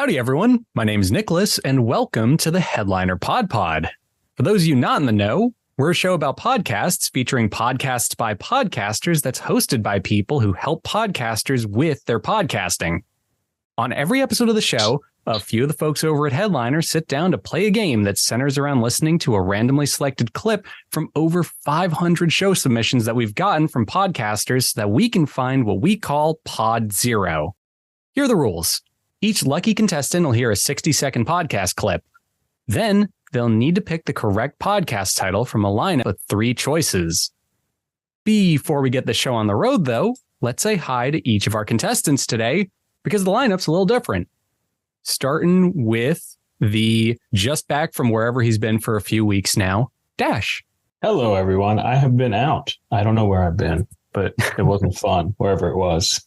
Howdy, everyone. My name is Nicholas, and welcome to the Headliner Pod. For those of you not in the know, we're a show about podcasts featuring podcasts by podcasters that's hosted by people who help podcasters with their podcasting. On every episode of the show, a few of the folks over at Headliner sit down to play a game that centers around listening to a randomly selected clip from over 500 show submissions that we've gotten from podcasters so that we can find what we call Pod Zero. Here are the rules. Each lucky contestant will hear a 60-second podcast clip. Then they'll need to pick the correct podcast title from a lineup with 3 choices. Before we get the show on the road, though, let's say hi to each of our contestants today because the lineup's a little different. Starting with the just back from wherever he's been for a few weeks now, Dash. Hello, everyone. I have been out. I don't know where I've been, but it wasn't fun, wherever it was.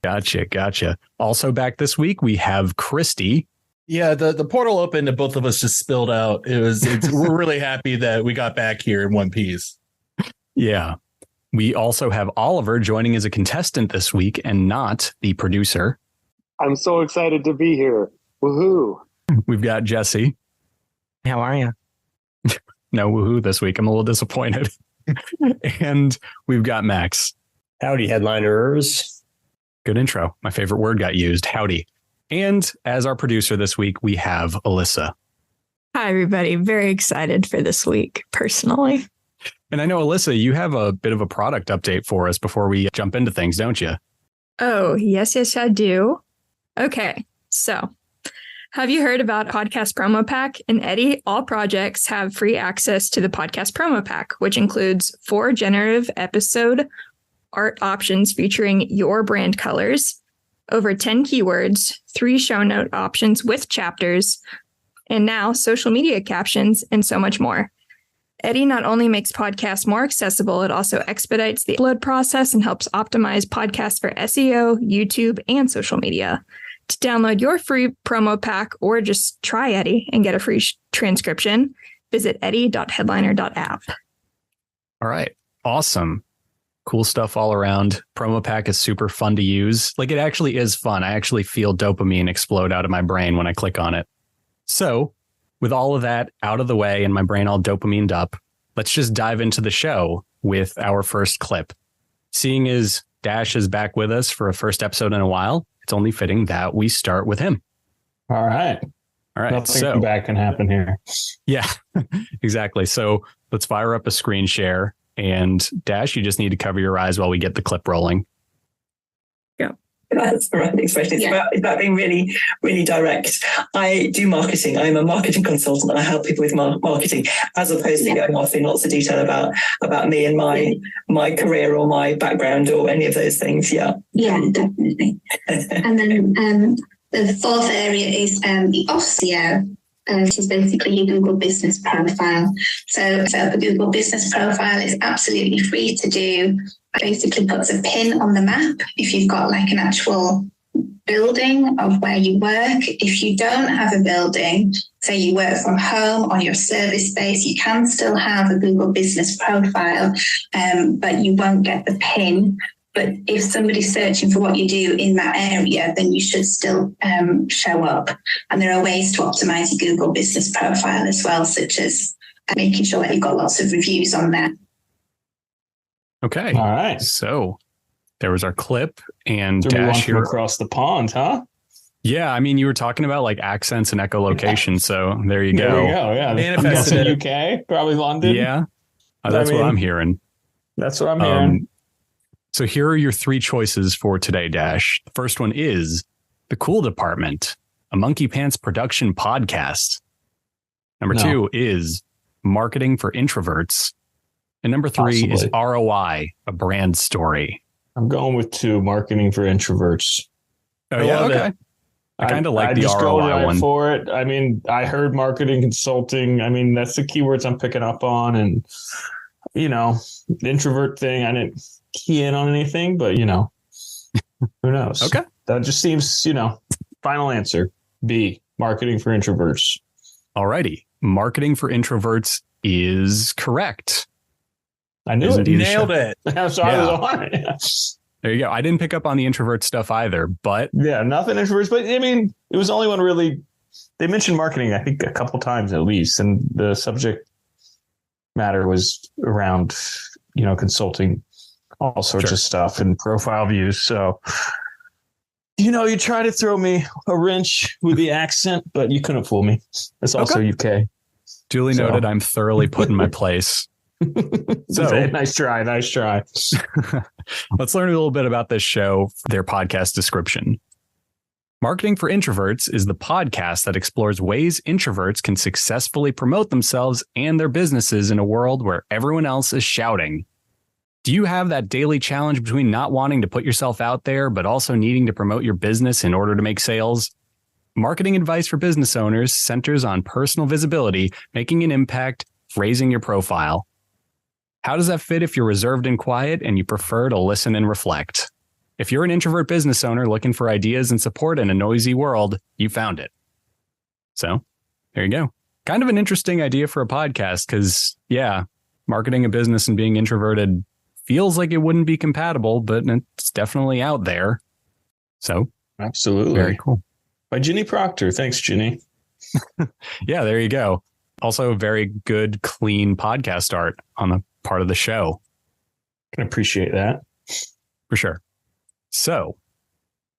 Gotcha. Also back this week, we have Kristy. Yeah, the portal opened and both of us just spilled out. We're really happy that we got back here in one piece. Yeah. We also have Oliver joining as a contestant this week and not the producer. I'm so excited to be here. Woohoo. We've got Jesse. How are you? No woohoo this week. I'm a little disappointed. And we've got Max. Howdy, headliners. Good intro. My favorite word got used. Howdy. And as our producer this week, we have Alyssa. Hi, everybody. Very excited for this week, personally. And I know, Alyssa, you have a bit of a product update for us before we jump into things, don't you? Oh, yes, I do. Okay, so have you heard about Podcast Promo Pack? In Eddy, all projects have free access to the Podcast Promo Pack, which includes 4 generative episode art options featuring your brand colors, over 10 keywords, 3 show note options with chapters, and now social media captions, and so much more. Eddy not only makes podcasts more accessible, it also expedites the upload process and helps optimize podcasts for SEO, YouTube, and social media. To download your free promo pack or just try Eddy and get a free transcription, visit eddy.headliner.app. All right. Awesome. Cool stuff all around. Promo pack is super fun to use. Like, it actually is fun. I actually feel dopamine explode out of my brain when I click on it. So with all of that out of the way and my brain all dopamined up, let's just dive into the show with our first clip. Seeing as Dash is back with us for a first episode in a while, it's only fitting that we start with him. All right. Nothing bad can happen here. Yeah, exactly. So let's fire up a screen share. And Dash, you just need to cover your eyes while we get the clip rolling. Yeah, that's the right expression. It's about being really, really direct. I do marketing. I'm a marketing consultant. I help people with marketing, as opposed to going off in lots of detail about me and my career or my background or any of those things. Yeah, definitely. And then the fourth area is the SEO. Which is basically your Google business profile. So the Google business profile is absolutely free to do. Basically puts a pin on the map if you've got like an actual building of where you work. If you don't have a building, say you work from home on your service space, you can still have a Google business profile, but you won't get the pin. But if somebody's searching for what you do in that area, then you should still show up. And there are ways to optimize your Google business profile as well, such as making sure that you've got lots of reviews on there. Okay. All right. So there was our clip, and Dash here across the pond, huh? Yeah. I mean, you were talking about like accents and echolocation. So there you go. There you go. Yeah. Manifested in UK, probably London. Yeah. That's what I'm hearing. That's what I'm hearing. So here are your 3 choices for today, Dash. The first one is The Cool Department, a Monkey Pants production podcast. Number 2 is Marketing for Introverts. And number 3 is ROI, a brand story. I'm going with 2, Marketing for Introverts. Oh, yeah. Okay. I kind of like the ROI one. For it. I mean, I heard marketing consulting. I mean, that's the keywords I'm picking up on. And, the introvert thing, I didn't key in on anything, but who knows? Okay. That just seems, final answer. B, marketing for introverts. Alrighty. Marketing for Introverts is correct. I knew it. You nailed it. So I was on it. There you go. I didn't pick up on the introvert stuff either, but Yeah, nothing introverts. But I mean, it was the only one really. They mentioned marketing, I think, a couple times at least, and the subject matter was around, consulting, all sorts of stuff and profile views. So, you try to throw me a wrench with the accent, but you couldn't fool me. It's also UK. Duly noted. I'm thoroughly put in my place. So nice try. Let's learn a little bit about this show, their podcast description. Marketing for Introverts is the podcast that explores ways introverts can successfully promote themselves and their businesses in a world where everyone else is shouting. Do you have that daily challenge between not wanting to put yourself out there, but also needing to promote your business in order to make sales? Marketing advice for business owners centers on personal visibility, making an impact, raising your profile. How does that fit if you're reserved and quiet and you prefer to listen and reflect? If you're an introvert business owner looking for ideas and support in a noisy world, you found it. So there you go. Kind of an interesting idea for a podcast because, marketing a business and being introverted feels like it wouldn't be compatible, but it's definitely out there. So absolutely. Very cool. By Ginny Proctor. Thanks, Ginny. Yeah, there you go. Also very good, clean podcast art on the part of the show. Can appreciate that. For sure. So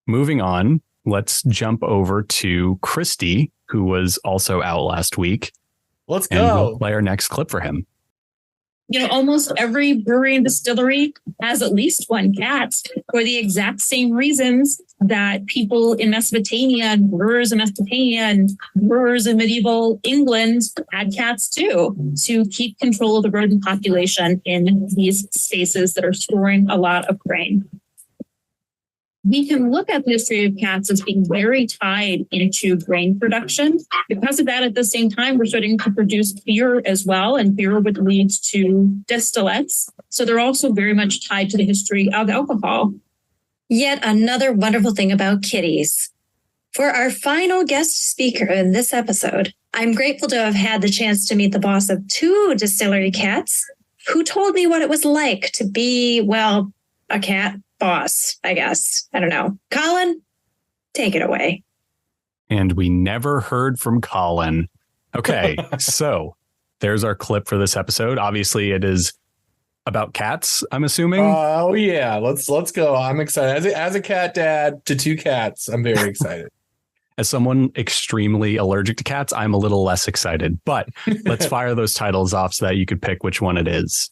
moving on, let's jump over to Kristy, who was also out last week. Let's go. And we'll play our next clip for him. Almost every brewery and distillery has at least one cat for the exact same reasons that people in Mesopotamia and brewers in Mesopotamia and brewers in medieval England had cats too, to keep control of the rodent population in these spaces that are storing a lot of grain. We can look at the history of cats as being very tied into grain production. Because of that, at the same time, we're starting to produce beer as well, and beer would lead to distillates. So they're also very much tied to the history of alcohol. Yet another wonderful thing about kitties. For our final guest speaker in this episode, I'm grateful to have had the chance to meet the boss of 2 distillery cats who told me what it was like to be, a cat boss, I guess. I don't know. Colin, take it away. And we never heard from Colin. Okay, so there's our clip for this episode. Obviously, it is about cats, I'm assuming. Oh, yeah. Let's go. I'm excited. As a cat dad to 2 cats, I'm very excited. As someone extremely allergic to cats, I'm a little less excited. But let's fire those titles off so that you could pick which one it is.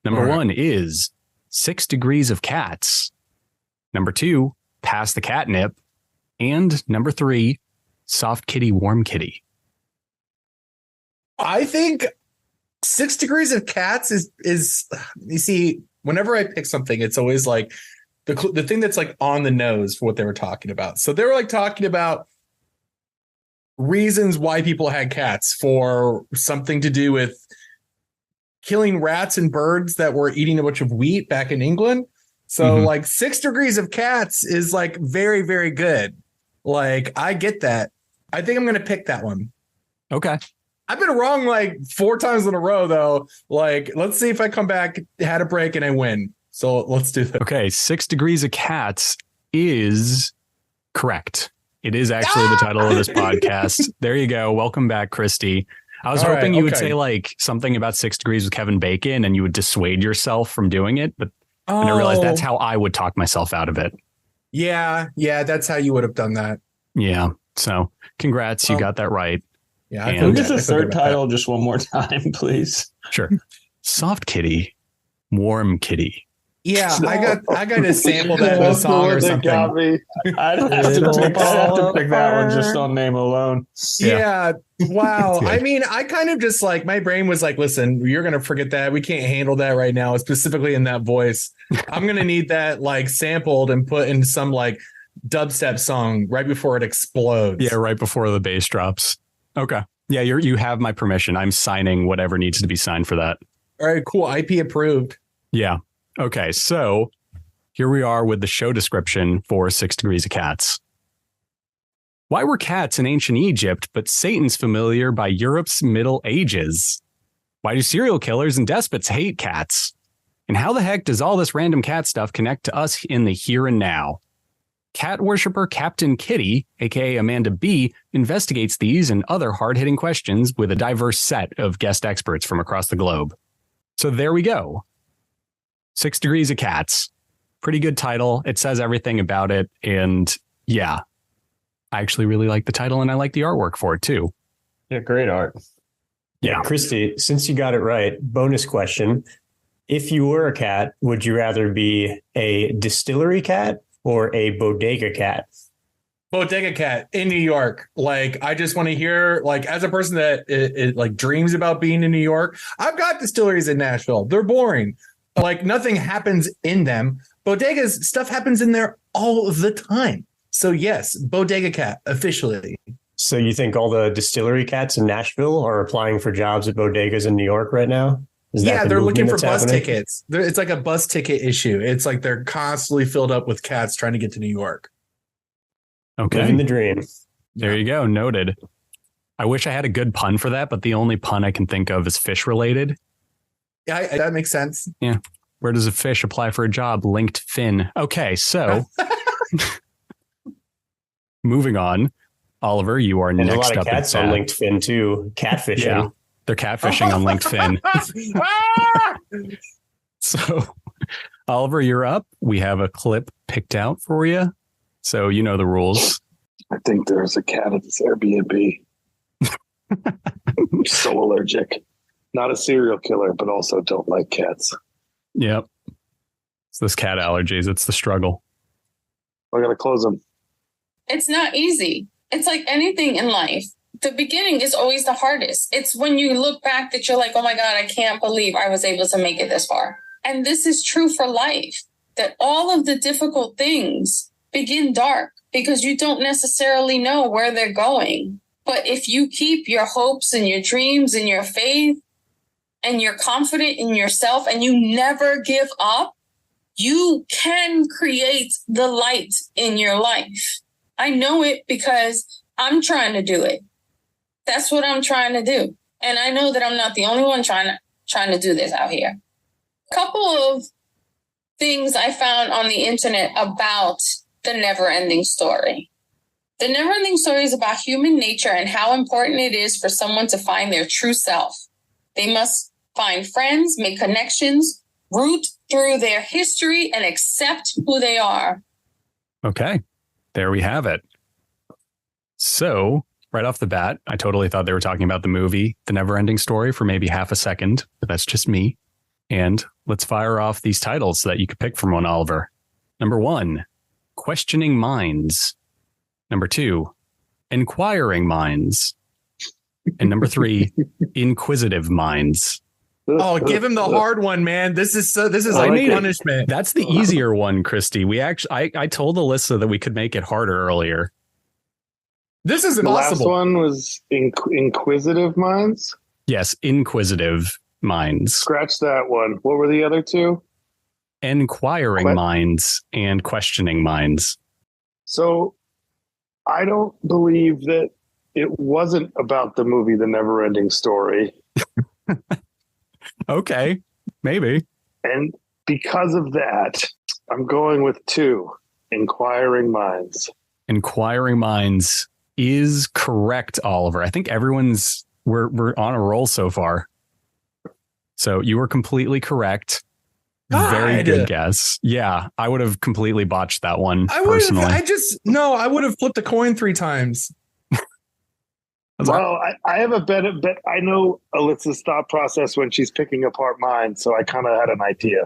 Number 1 is 6 Degrees of Cats. Number 2, Pass the Catnip. And number 3, Soft Kitty, Warm Kitty. I think 6 Degrees of Cats is you see, whenever I pick something, it's always like the thing that's like on the nose for what they were talking about. So they were like talking about reasons why people had cats, for something to do with killing rats and birds that were eating a bunch of wheat back in England. So like 6 Degrees of Cats is like very, very good. Like, I get that. I think I'm going to pick that one. Okay. I've been wrong like 4 times in a row, though. Like, let's see if I come back, had a break, and I win. So let's do that. Okay. 6 Degrees of Cats is correct. It is actually the title of this podcast. There you go. Welcome back, Kristy. I was hoping you would say like something about 6 Degrees with Kevin Bacon and you would dissuade yourself from doing it. But and I realized that's how I would talk myself out of it. Yeah, that's how you would have done that. Yeah. So congrats. You got that right. Yeah. Can we get the third title just one more time, please? Sure. Soft Kitty, Warm Kitty. Yeah, no. I got to sample that in a song or something. I'd have to pick that one just on name alone. Yeah. Wow. I mean, I kind of just like, my brain was like, listen, you're going to forget that. We can't handle that right now, specifically in that voice. I'm going to need that like sampled and put in some like dubstep song right before it explodes. Yeah, right before the bass drops. Okay. Yeah, you have my permission. I'm signing whatever needs to be signed for that. All right, cool. IP approved. Yeah. Okay, so here we are with the show description for 6 Degrees of Cats. Why were cats in ancient Egypt, but Satan's familiar by Europe's Middle Ages? Why do serial killers and despots hate cats? And how the heck does all this random cat stuff connect to us in the here and now? Cat worshiper Captain Kitty, aka Amanda B, investigates these and other hard-hitting questions with a diverse set of guest experts from across the globe. So there we go. 6 Degrees of Cats. Pretty good title. It says everything about it. And yeah, I actually really like the title and I like the artwork for it too. Yeah, great art. Yeah, Kristy, since you got it right, bonus question. If you were a cat, would you rather be a distillery cat or a bodega cat? Bodega cat in New York. Like, I just want to hear, like, as a person that like dreams about being in New York, I've got distilleries in Nashville. They're boring. Like, nothing happens in them. Bodegas, stuff happens in there all the time. So yes, bodega cat officially. So you think all the distillery cats in Nashville are applying for jobs at bodegas in New York right now? They're looking for bus tickets. It's like a bus ticket issue. It's like they're constantly filled up with cats trying to get to New York. Okay. Living the dream. There you go. Noted. I wish I had a good pun for that, but the only pun I can think of is fish related. Yeah, that makes sense. Yeah. Where does a fish apply for a job? Linked fin. Okay, so moving on. Oliver, you are There's next up. There's a lot of cats on LinkedIn too. Catfishing. Yeah, they're catfishing on LinkedIn. So, Oliver, you're up. We have a clip picked out for you. So you know the rules. I think there's a cat at this Airbnb. I'm so allergic. Not a serial killer, but also don't like cats. Yep. It's those cat allergies. It's the struggle. I got to close them. It's not easy. It's like anything in life. The beginning is always the hardest. It's when you look back that you're like, oh my God, I can't believe I was able to make it this far. And this is true for life, that all of the difficult things begin dark because you don't necessarily know where they're going. But if you keep your hopes and your dreams and your faith and you're confident in yourself and you never give up, you can create the light in your life. I know it because I'm trying to do it. That's what I'm trying to do. And I know that I'm not the only one trying to do this out here. A couple of things I found on the internet about the never-ending story. The never-ending story is about human nature and how important it is for someone to find their true self. They must find friends, make connections, root through their history, and accept who they are. Okay, there we have it. So, right off the bat, I totally thought they were talking about the movie, The Never-Ending Story, for maybe half a second, but that's just me. And let's fire off these titles so that you could pick from one, Oliver. Number 1, Questioning Minds. Number 2, Inquiring Minds. And number 3, Inquisitive Minds. Oh, give him the hard one, man. This is like punishment. That's the easier one, Kristy. We actually, I told Alyssa that we could make it harder earlier. This is the impossible. last one was Inquisitive Minds. Yes, Inquisitive Minds. Scratch that one. What were the other two? Inquiring Minds and Questioning Minds. So I don't believe that it wasn't about the movie The Never-Ending Story. Okay, maybe. And because of that, I'm going with 2, Inquiring Minds. Inquiring Minds is correct, Oliver. I think we're on a roll so far. So you were completely correct. God. Very good guess. Yeah, I would have completely botched that one personally. I would have flipped a coin 3 times. Well, I have a bet. I know Alyssa's thought process when she's picking apart mine, so I kind of had an idea.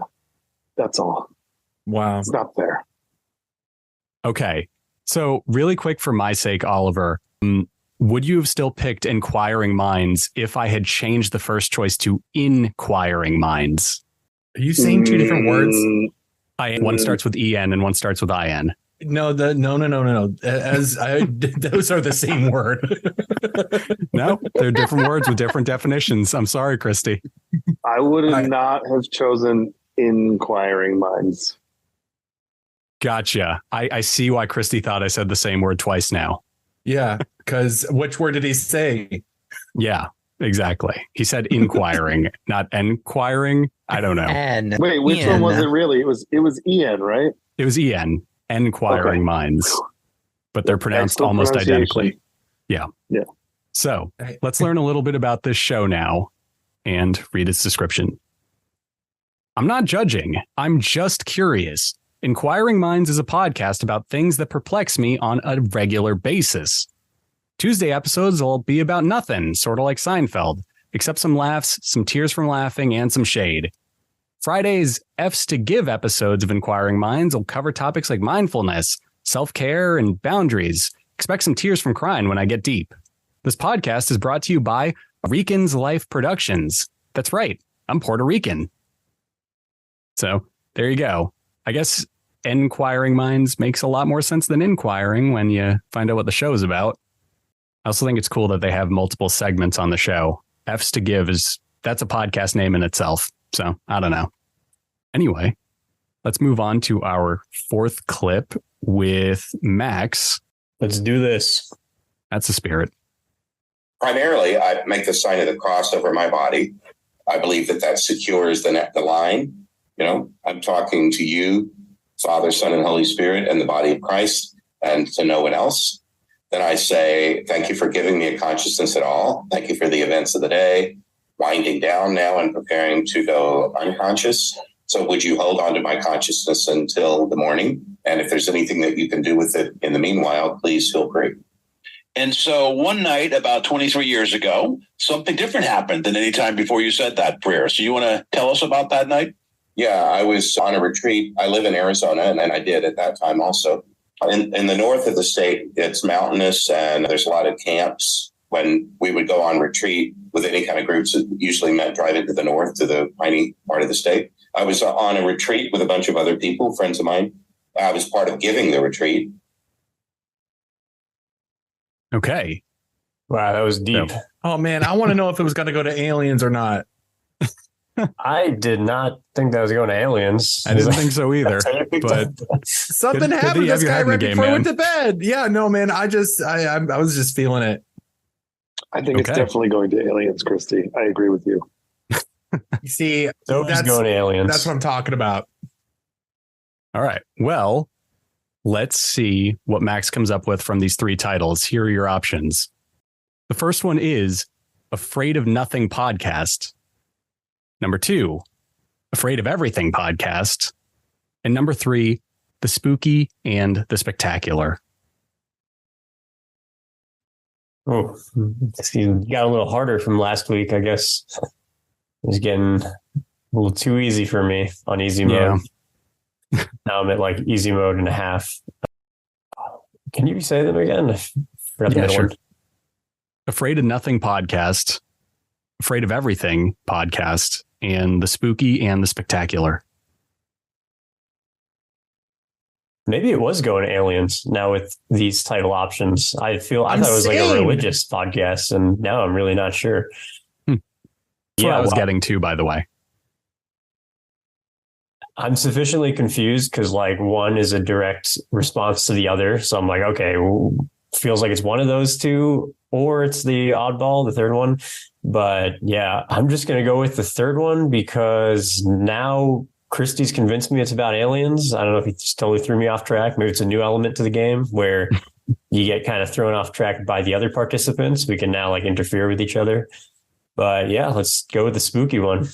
That's all. Wow. It's not fair. Okay. So really quick for my sake, Oliver, would you have still picked Inquiring Minds if I had changed the first choice to Inquiring Minds? Are you saying 2 different words? One starts with EN and one starts with IN. No. Those are the same word. No, they're different words with different definitions. I'm sorry, Kristy. I would not have chosen Inquiring Minds. Gotcha. I see why Kristy thought I said the same word twice now. Yeah, because which word did he say? Yeah. exactly. He said inquiring, not enquiring. I don't know. And Wait, which one was it really? It was Ian, right? It was En, enquiring minds, but they're pronounced Excellent almost pronunciation. identically. Yeah. Yeah. So let's learn a little bit about this show now and read its description. I'm not judging. I'm just curious. Inquiring Minds is a podcast about things that perplex me on a regular basis. Tuesday episodes will be about nothing, sort of like Seinfeld, except some laughs, some tears from laughing, and some shade. Friday's F's to Give episodes of Inquiring Minds will cover topics like mindfulness, self-care, and boundaries. Expect some tears from crying when I get deep. This podcast is brought to you by Rican's Life Productions. That's right, I'm Puerto Rican. So there you go. I guess Inquiring Minds makes a lot more sense than inquiring when you find out what the show is about. I also think it's cool that they have multiple segments on the show. F's to Give that's a podcast name in itself. So I don't know. Anyway, let's move on to our fourth clip with Max. Let's do this. That's the spirit. Primarily, I make the sign of the cross over my body. I believe that secures the line. You know, I'm talking to you, Father, Son, and Holy Spirit, and the body of Christ, and to no one else. Then I say, thank you for giving me a consciousness at all. Thank you for the events of the day. Winding down now and preparing to go unconscious. So would you hold on to my consciousness until the morning? And if there's anything that you can do with it in the meanwhile, please feel free. And so one night about 23 years ago, something different happened than any time before you said that prayer. So you want to tell us about that night? Yeah, I was on a retreat. I live in Arizona, and I did at that time also. In the north of the state, it's mountainous, and there's a lot of camps. When we would go on retreat with any kind of groups, it usually meant driving to the north, to the piney part of the state. I was on a retreat with a bunch of other people, friends of mine. I was part of giving the retreat. Okay. Wow, that was deep. Oh, man, I want to know if it was going to go to aliens or not. I did not think that was going to aliens. I didn't think so either. But something happened to this guy right before he went to bed. Yeah, no, man. I was just feeling it. I think it's definitely going to aliens, Kristy. I agree with you. You see, that's going to aliens. That's what I'm talking about. All right. Well, let's see what Max comes up with from these three titles. Here are your options. The first one is Afraid of Nothing Podcast. Number 2, Afraid of Everything Podcast. And number 3, The Spooky and the Spectacular. Oh, you got a little harder from last week, I guess. It was getting a little too easy for me on easy mode. Yeah. Now I'm at like easy mode and a half. Can you say them again? I forgot the sure. one. Afraid of Nothing Podcast, Afraid of Everything Podcast, and The Spooky and the Spectacular. Maybe it was going to aliens now with these title options. I thought it was like a religious podcast, and now I'm really not sure. That's what I was getting to, by the way. I'm sufficiently confused because like one is a direct response to the other. So I'm like, okay, feels like it's one of those two, or it's the oddball, the third one. But yeah, I'm just going to go with the third one because now Kristy's convinced me it's about aliens. I don't know if he just totally threw me off track. Maybe it's a new element to the game where you get kind of thrown off track by the other participants. We can now like interfere with each other. But yeah, let's go with the spooky one.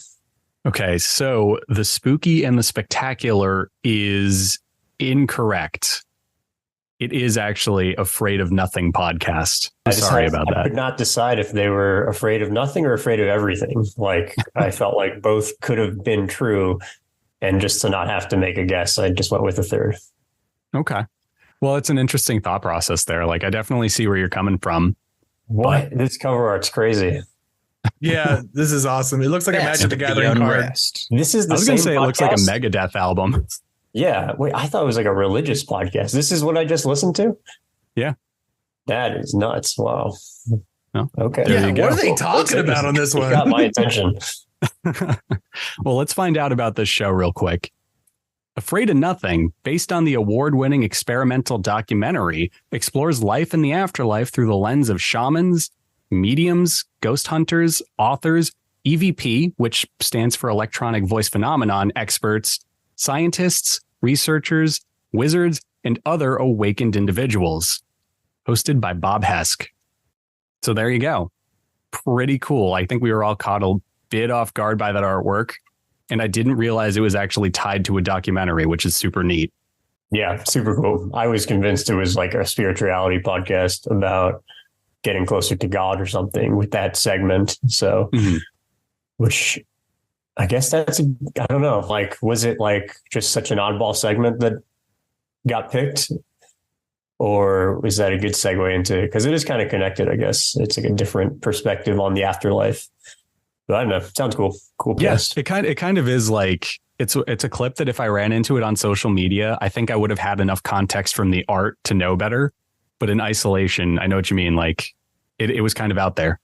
Okay, so The Spooky and the Spectacular is incorrect. It is actually Afraid of Nothing Podcast. Sorry about that. I could not decide if they were afraid of nothing or afraid of everything. Like I felt like both could have been true. And just to not have to make a guess, I just went with the third. Okay. Well, it's an interesting thought process there. Like I definitely see where you're coming from. What? This cover art's crazy. Yeah, this is awesome. It looks like a Magic the Gathering card. This is the I was going to say it looks like a Megadeth album. Yeah. Wait, I thought it was like a religious podcast. This is what I just listened to? Yeah. That is nuts. Wow. Oh, okay. Yeah, what are they talking about on this one? Got my attention. Well, let's find out about this show real quick. Afraid of Nothing, based on the award-winning experimental documentary, explores life in the afterlife through the lens of shamans, mediums, ghost hunters, authors, EVP, which stands for electronic voice phenomenon experts, scientists, researchers, wizards, and other awakened individuals. Hosted by Bob Hesk. So there you go. Pretty cool. I think we were all caught a bit off guard by that artwork. And I didn't realize it was actually tied to a documentary, which is super neat. Yeah, super cool. I was convinced it was like a spirituality podcast about getting closer to God or something with that segment. So, which I guess I don't know, like, was it like just such an oddball segment that got picked? Or is that a good segue into, because it is kind of connected, I guess. It's like a different perspective on the afterlife. But I don't know. Sounds cool. Cool. Yes, it kind of is like, it's a clip that if I ran into it on social media, I think I would have had enough context from the art to know better. But in isolation, I know what you mean. Like it was kind of out there.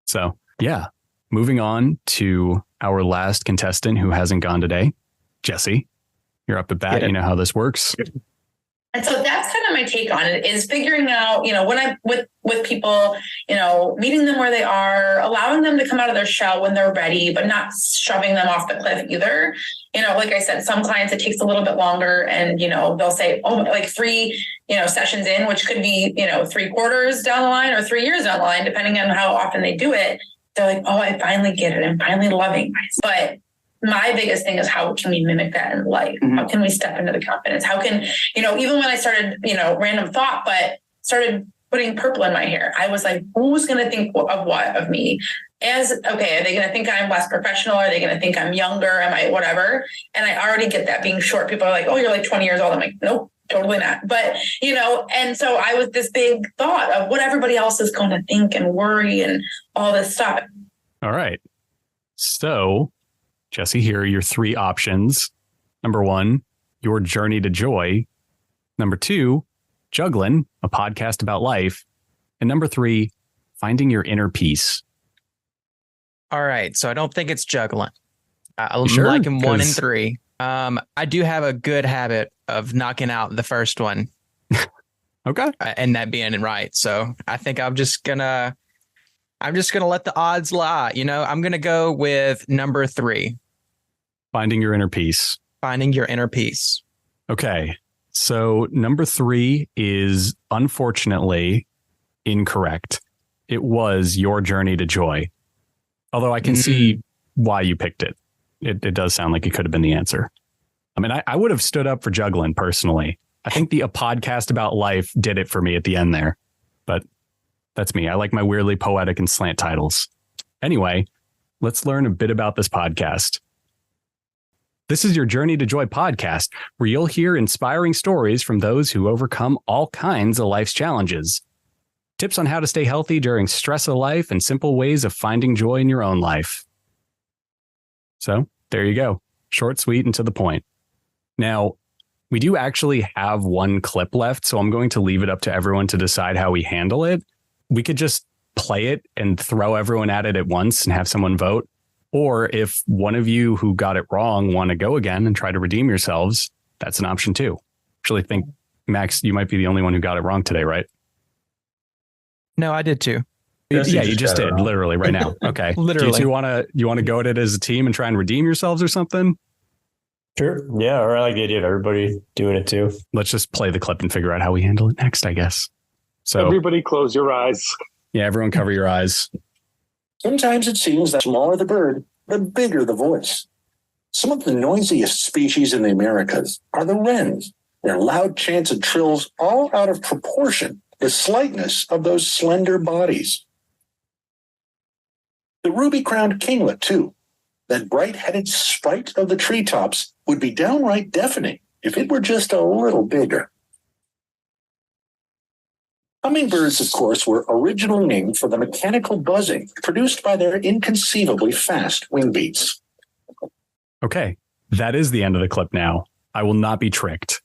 So yeah, moving on to our last contestant who hasn't gone today. Jesse, you're up at bat. You know how this works. And so that's kind of my take on it, is figuring out, when I'm with people, meeting them where they are, allowing them to come out of their shell when they're ready, but not shoving them off the cliff either. Like I said, some clients, it takes a little bit longer, and, they'll say, like 3, sessions in, which could be, 3 quarters down the line or 3 years down the line, depending on how often they do it. They're like, oh, I finally get it. I'm finally loving myself. But my biggest thing is, how can we mimic that in life? How can we step into the confidence? How can, even when I started, random thought, but started putting purple in my hair, I was like, who's going to think of what of me? Are they going to think I'm less professional? Are they going to think I'm younger? Am I whatever? And I already get that being short. People are like, oh, you're like 20 years old. I'm like, nope, totally not. But, and so I was this big thought of what everybody else is going to think and worry and all this stuff. All right. So, Jesse, here are your 3 options. Number 1, Your Journey to Joy. Number 2, Juggling, a podcast about life. And number 3, Finding Your Inner Peace. All right. So I don't think it's juggling. I'm liking 1 and 3. I do have a good habit of knocking out the first one. Okay. And that being right. So I think I'm just gonna let the odds lie. I'm going to go with number 3. Finding Your Inner Peace. Finding Your Inner Peace. Okay. So number 3 is unfortunately incorrect. It was Your Journey to Joy. Although I can see why you picked it. It does sound like it could have been the answer. I mean, I would have stood up for Juggling personally. I think a podcast about life did it for me at the end there. But that's me. I like my weirdly poetic and slant titles. Anyway, let's learn a bit about this podcast. This is Your Journey to Joy podcast, where you'll hear inspiring stories from those who overcome all kinds of life's challenges. Tips on how to stay healthy during stress of life and simple ways of finding joy in your own life. So there you go. Short, sweet, and to the point. Now, we do actually have 1 clip left, so I'm going to leave it up to everyone to decide how we handle it. We could just play it and throw everyone at it at once and have someone vote. Or if one of you who got it wrong want to go again and try to redeem yourselves, that's an option too. Actually think, Max, you might be the only one who got it wrong today, right? No, I did too. Yeah, you just did literally right now. Okay. Literally. Do you want to go at it as a team and try and redeem yourselves or something? Sure. Yeah. Or I like the idea of everybody doing it too. Let's just play the clip and figure out how we handle it next, I guess. So everybody close your eyes. Yeah, everyone cover your eyes. Sometimes it seems that the smaller the bird, the bigger the voice. Some of the noisiest species in the Americas are the wrens. Their loud chants and trills all out of proportion, the slightness of those slender bodies. The ruby-crowned kinglet, too, that bright-headed sprite of the treetops, would be downright deafening if it were just a little bigger. Hummingbirds, of course, were originally named for the mechanical buzzing produced by their inconceivably fast wing beats. Okay, that is the end of the clip now. I will not be tricked.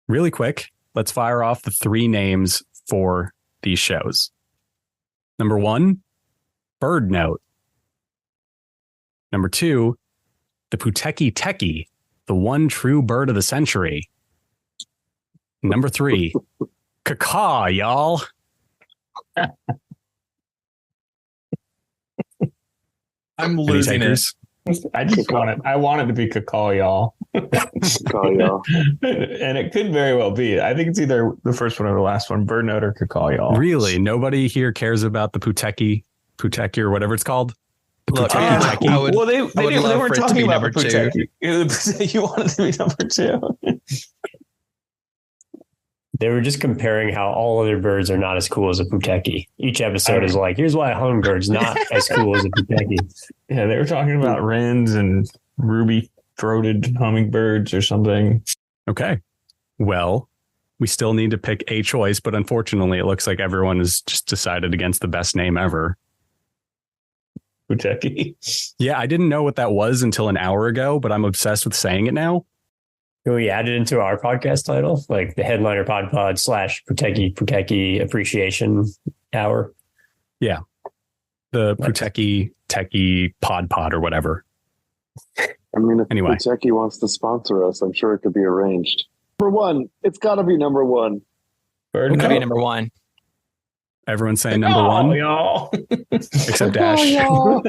Really quick, let's fire off the 3 names for these shows. Number 1, Bird Note. Number 2, the Puteki Teki, the one true bird of the century. Number 3, Ca-Caw, y'all. I'm losing it. I just want it. I want it to be Ca-Caw, y'all. Ca-Caw, y'all. And it could very well be. I think it's either the first one or the last one, bird note or Ca-Caw, y'all. Really? Nobody here cares about the Puteki or whatever it's called? Look, Puteki. Well, they weren't talking about the Puteki. You wanted to be number 2. They were just comparing how all other birds are not as cool as a Puteki. Each episode is like, here's why a hummingbird's not as cool as a Puteki. Yeah, they were talking about wrens and ruby-throated hummingbirds or something. Okay. Well, we still need to pick a choice, but unfortunately, it looks like everyone has just decided against the best name ever. Puteki. Yeah, I didn't know what that was until an hour ago, but I'm obsessed with saying it now. Can we add it into our podcast title? Like the Headliner Pod / Puteki Appreciation Hour? Yeah. The Puteki Techie Pod or whatever. I mean, if Anyway. Puteki wants to sponsor us, I'm sure it could be arranged. Number 1. It's got to be number 1. Bird It's note. gonna be number 1. Everyone's saying number 1, y'all. except Dash, who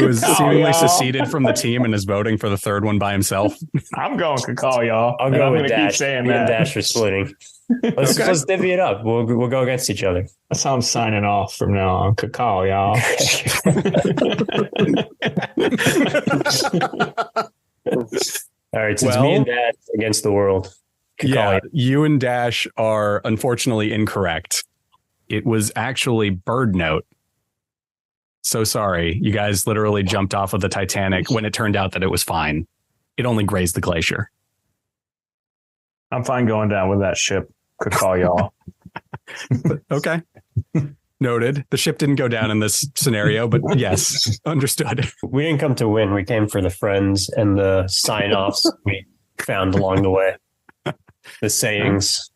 has seemingly seceded from the team and is voting for the third one by himself. I'm going Ca-Caw, y'all. I'll And go I'm with gonna keep Dash. saying Me and that. Dash are splitting. Let's divvy it up. We'll go against each other. That's how I'm signing off from now on. Ca-Caw, y'all. All right, since me and Dash against the world. Yeah, you and Dash are unfortunately incorrect. It was actually bird note. So sorry. You guys literally jumped off of the Titanic when it turned out that it was fine. It only grazed the glacier. I'm fine going down with that ship. Ca-Caw, y'all. Okay. Noted. The ship didn't go down in this scenario, but yes, understood. We didn't come to win. We came for the friends and the sign-offs we found along the way. The sayings.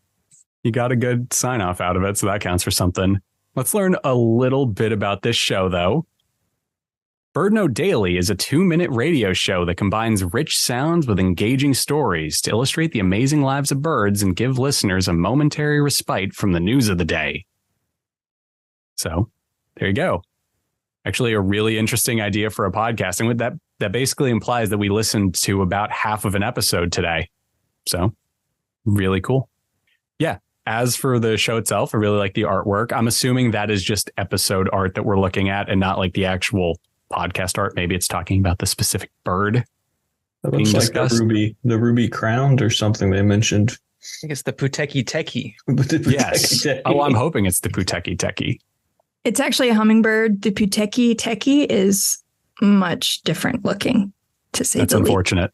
You got a good sign off out of it, so that counts for something. Let's learn a little bit about this show, though. Bird Note Daily is a 2-minute radio show that combines rich sounds with engaging stories to illustrate the amazing lives of birds and give listeners a momentary respite from the news of the day. So, there you go. Actually, a really interesting idea for a podcast. And with that basically implies that we listened to about half of an episode today. So, really cool. Yeah. As for the show itself, I really like the artwork. I'm assuming that is just episode art that we're looking at and not like the actual podcast art. Maybe it's talking about the specific bird. It looks like the ruby crowned or something they mentioned. I think it's the Puteki Techie. Yes. Oh, I'm hoping it's the Puteki Techie. It's actually a hummingbird. The Puteki Techie is much different looking, to say That's the least. unfortunate.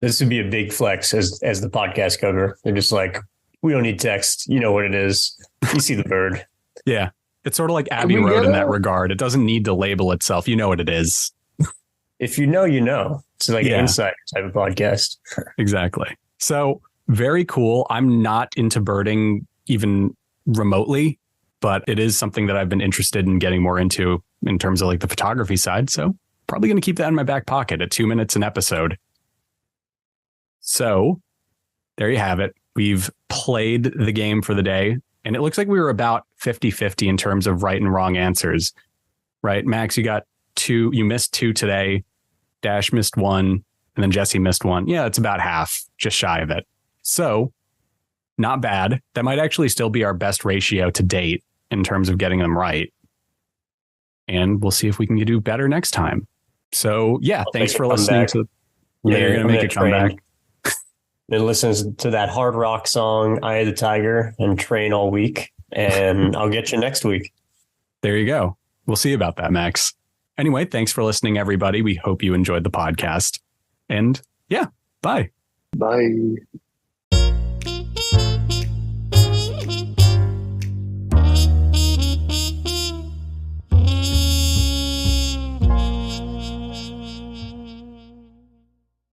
This would be a big flex as the podcast cover. They're just like, we don't need text. You know what it is. You see the bird. Yeah. It's sort of like Abbey Road in that regard. It doesn't need to label itself. You know what it is. If you know, you know. It's like an insider type of podcast. Exactly. So very cool. I'm not into birding even remotely, but it is something that I've been interested in getting more into in terms of like the photography side. So probably going to keep that in my back pocket at 2 minutes an episode. So there you have it. We've played the game for the day, and it looks like we were about 50-50 in terms of right and wrong answers, right? Max, you got 2, you missed 2 today. Dash missed 1, and then Jesse missed 1. Yeah, it's about half, just shy of it. So not bad. That might actually still be our best ratio to date in terms of getting them right. And we'll see if we can do better next time. So yeah, thanks for listening to. Yeah, you're going to make a comeback. Then listen to that hard rock song, Eye of the Tiger, and train all week. And I'll get you next week. There you go. We'll see about that, Max. Anyway, thanks for listening, everybody. We hope you enjoyed the podcast. And yeah, bye. Bye.